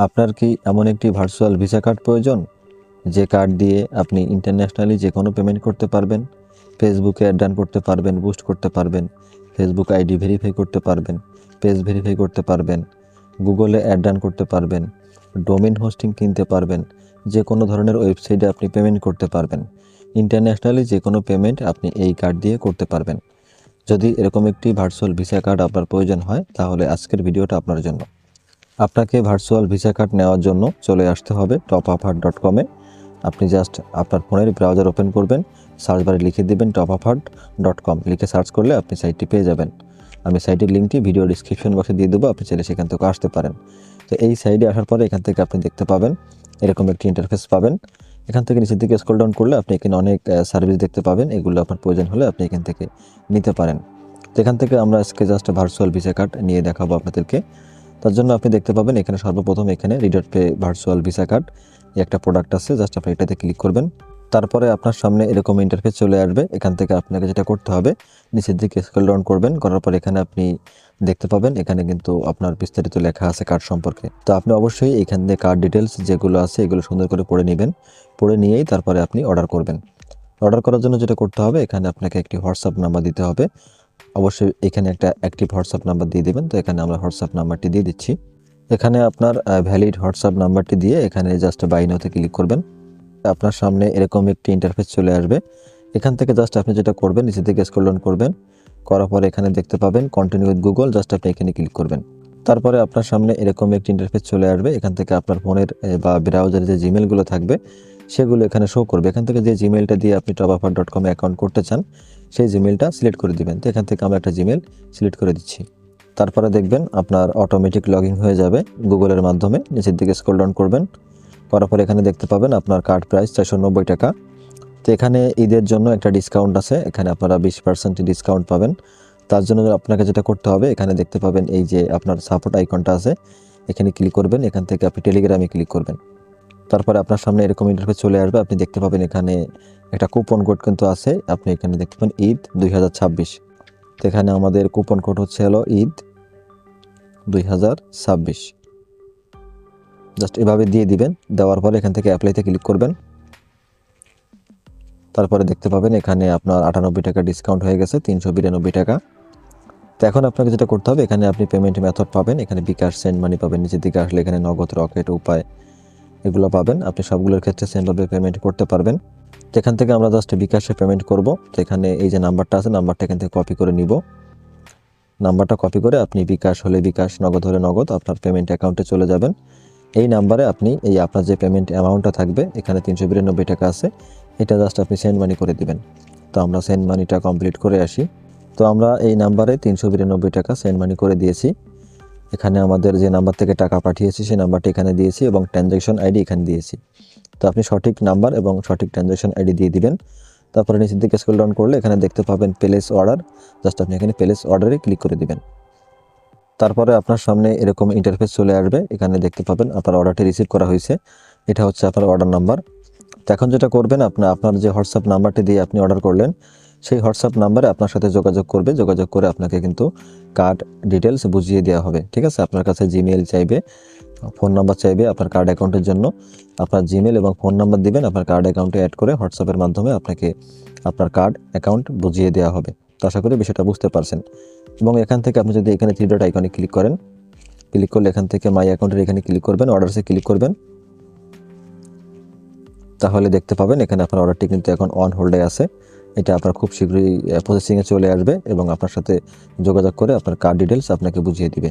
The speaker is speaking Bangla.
আপনার কি এমন একটি ভার্চুয়াল ভিসা কার্ড প্রয়োজন, যে কার্ড দিয়ে আপনি ইন্টারন্যাশনালি যে কোনো পেমেন্ট করতে পারবেন, ফেসবুকে অ্যাড রান করতে পারবেন, বুস্ট করতে পারবেন, ফেসবুক আইডি ভেরিফাই করতে পারবেন, পেজ ভেরিফাই করতে পারবেন, গুগলে অ্যাড রান করতে পারবেন, ডোমেইন হোস্টিং কিনতে পারবেন, যে কোনো ধরনের ওয়েবসাইটে আপনি পেমেন্ট করতে পারবেন, ইন্টারন্যাশনালি যে কোনো পেমেন্ট আপনি এই কার্ড দিয়ে করতে পারবেন। যদি এরকম একটি ভার্চুয়াল ভিসা কার্ড আপনার প্রয়োজন হয়, তাহলে আজকের ভিডিওটা আপনার জন্য। আপনাকে ভার্চুয়াল ভিসা কার্ড নেওয়ার জন্য চলে আসতে হবে topaphard.com-এ। আপনি জাস্ট আপনার ফোনের ব্রাউজার ওপেন করবেন, সার্চ বারে লিখে দেবেন topaphard.com, লিখে সার্চ করলে আপনি সাইটটি পেয়ে যাবেন। আমি সাইটের লিঙ্কটি ভিডিও ডিসক্রিপশন বক্সে দিয়ে দেবো, আপনি চাইলে সেখান থেকে আসতে পারেন। তো এই সাইটে আসার পরে এখান থেকে আপনি দেখতে পাবেন এরকম একটি ইন্টারফেস পাবেন। এখান থেকে নিচের দিকে স্ক্রল ডাউন করলে আপনি এখানে অনেক সার্ভিস দেখতে পাবেন, এগুলো আপনার প্রয়োজন হলে আপনি এখান থেকে নিতে পারেন। তো এখান থেকে আমরা আজকে জাস্ট ভার্চুয়াল ভিসা কার্ড নিয়ে দেখাবো আপনাদেরকে। তার জন্য আপনি দেখতে পাবেন এখানে সর্বপ্রথম এখানে reader pay virtual visa card একটা প্রোডাক্ট আছে, জাস্ট আপনি এটাতে ক্লিক করবেন। তারপরে আপনার সামনে এরকম ইন্টারফেস চলে আসবে। এখান থেকে আপনাকে যেটা করতে হবে, নিচের দিকে স্ক্রল ডাউন করবেন, করার পর এখানে আপনি দেখতে পাবেন এখানে কিন্তু আপনার বিস্তারিত লেখা আছে কার্ড সম্পর্কে। তো আপনি অবশ্যই এখান থেকে কার্ড ডিটেলস যেগুলো আছে এগুলো সুন্দর করে পড়ে নেবেন, পড়ে নিয়েই তারপরে আপনি অর্ডার করবেন। অর্ডার করার জন্য যেটা করতে হবে, এখানে আপনাকে একটি হোয়াটসঅ্যাপ নাম্বার দিতে হবে। অবশ্যই এখানে একটা অ্যাক্টিভ হোয়াটসঅ্যাপ নাম্বার দিয়ে দেবেন। তো এখানে আমরা হোয়াটসঅ্যাপ নাম্বারটি দিয়ে দিচ্ছি। এখানে আপনার ভ্যালিড হোয়াটসঅ্যাপ নাম্বারটি দিয়ে এখানে জাস্ট বাই নাওতে ক্লিক করবেন। আপনার সামনে এরকম একটি ইন্টারফেস চলে আসবে। এখান থেকে জাস্ট আপনি যেটা করবেন, নিচে থেকে স্ক্রল ডাউন করবেন, করার পরে এখানে দেখতে পাবেন কন্টিনিউ উইথ গুগল, জাস্ট আপনি এখানে ক্লিক করবেন। তারপরে আপনার সামনে এরকম একটি ইন্টারফেস চলে আসবে। এখান থেকে আপনার ফোনের বা ব্রাউজারে যে জিমেলগুলো থাকবে সেগুলো এখানে শো করবে। এখান থেকে যে জিমেলটা দিয়ে আপনি topaphard.com-এ অ্যাকাউন্ট করতে চান সেই জিমেলটা সিলেক্ট করে দিবেন। তো এখান থেকে আমরা একটা জিমেল সিলেক্ট করে দিচ্ছি। তারপরে দেখবেন আপনার অটোমেটিক লগইন হয়ে যাবে গুগলের মাধ্যমে। নিচের দিকে স্ক্রল ডাউন করবেন, করার পরে এখানে দেখতে পাবেন আপনার কার্ড প্রাইস 490 টাকা। তো এখানে ঈদের জন্য একটা ডিসকাউন্ট আছে, এখানে আপনারা 20% ডিসকাউন্ট পাবেন। তার জন্য আপনাকে যেটা করতে হবে, এখানে দেখতে পাবেন এই যে আপনার সাপোর্ট আইকনটা আছে, এখানে ক্লিক করবেন। এখান থেকে আপনি টেলিগ্রামে ক্লিক করবেন। তারপরে আপনার সামনে এরকম ইন্টারফেস চলে আসবে। আপনি দেখতে পাবেন এখানে একটা কুপন কোড কিন্তু আছে, আপনি এখানে দেখতে পাবেন ঈদ 2026। তো এখানে আমাদের কুপন কোড হচ্ছে হলো ঈদ 2026। জাস্ট এভাবে দিয়ে দিবেন। দেওয়ার পরে এখান থেকে অ্যাপ্লাইতে ক্লিক করবেন। তারপরে দেখতে পাবেন এখানে আপনার 98 টাকা ডিসকাউন্ট হয়ে গেছে, 392 টাকা। তো এখন আপনাকে যেটা করতে হবে, এখানে আপনি পেমেন্ট মেথড পাবেন, এখানে বিকাশ, সেন্ড মানি পাবেন। নিচের দিকে আসলে এখানে নগদ, রকেট, উপায় এগুলো পাবেন। আপনি সবগুলোর ক্ষেত্রে সেমভাবে পেমেন্ট করতে পারবেন। তো এখান থেকে আমরা জাস্ট বিকাশে পেমেন্ট করব। তো এখানে এই যে নাম্বারটা আছে, নাম্বারটা এখান থেকে কপি করে নিব। নাম্বারটা কপি করে আপনি বিকাশ হলে বিকাশ, নগদ হলে নগদ আপনার পেমেন্ট অ্যাকাউন্টে চলে যাবেন। এই নাম্বারে আপনি এই আপনার যে পেমেন্ট অ্যামাউন্টটা থাকবে, এখানে 392 টাকা আছে, এটা জাস্ট আপনি সেন্ড মানি করে দিবেন। তো আমরা সেন্ড মানিটা কমপ্লিট করে আসি। তো আমরা এই নাম্বারে 392 টাকা সেন্ড মানি করে দিয়েছি। এখানে আমাদের যে নাম্বার থেকে টাকা পাঠিয়েছি সেই নাম্বারটি এখানে দিয়েছি এবং ট্রানজ্যাকশন আইডি এখানে দিয়েছি। তো আপনি সঠিক নাম্বার এবং সঠিক ট্রানজ্যাকশন আইডি দিয়ে দিবেন। তারপরে নিচের দিকে স্ক্রল ডাউন করলে এখানে দেখতে পাবেন প্লেস অর্ডার, জাস্ট আপনি এখানে প্লেস অর্ডারে ক্লিক করে দিবেন। তারপরে আপনার সামনে এরকম ইন্টারফেস চলে আসবে। এখানে দেখতে পাবেন আপনার অর্ডারটি রিসিভ করা হয়েছে, এটা হচ্ছে আপনার অর্ডার নাম্বার। তো এখন যেটা করবেন, আপনার যে হোয়াটসঅ্যাপ নাম্বারটি দিয়ে আপনি অর্ডার করলেন সেই হোয়াটসঅ্যাপ নাম্বারে আপনার সাথে যোগাযোগ করবে। যোগাযোগ করে আপনাকে কিন্তু কার্ড ডিটেলস বুঝিয়ে দেওয়া হবে, ঠিক আছে। আপনার কাছে জিমেল চাইবে, ফোন নাম্বার চাইবে আপনার কার্ড অ্যাকাউন্টের জন্য। আপনার জিমেল এবং ফোন নাম্বার দিবেন, আপনার কার্ড অ্যাকাউন্টে অ্যাড করে হোয়াটসঅ্যাপের মাধ্যমে আপনাকে আপনার কার্ড অ্যাকাউন্ট বুঝিয়ে দেওয়া হবে। তো আশা করি বিষয়টা বুঝতে পারছেন। এবং এখান থেকে আপনি যদি এখানে 3 ডট আইকনে ক্লিক করেন, ক্লিক করলে এখান থেকে মাই অ্যাকাউন্টের এখানে ক্লিক করবেন, অর্ডারসে ক্লিক করবেন। তাহলে দেখতে পাবেন এখানে আপনার অর্ডারটি কিন্তু এখন অন হোল্ডে আছে। এটা আপনার খুব শীঘ্রই প্রসেসিংয়ে চলে আসবে এবং আপনার সাথে যোগাযোগ করে আপনার কার্ড ডিটেলস আপনাকে বুঝিয়ে দিবে।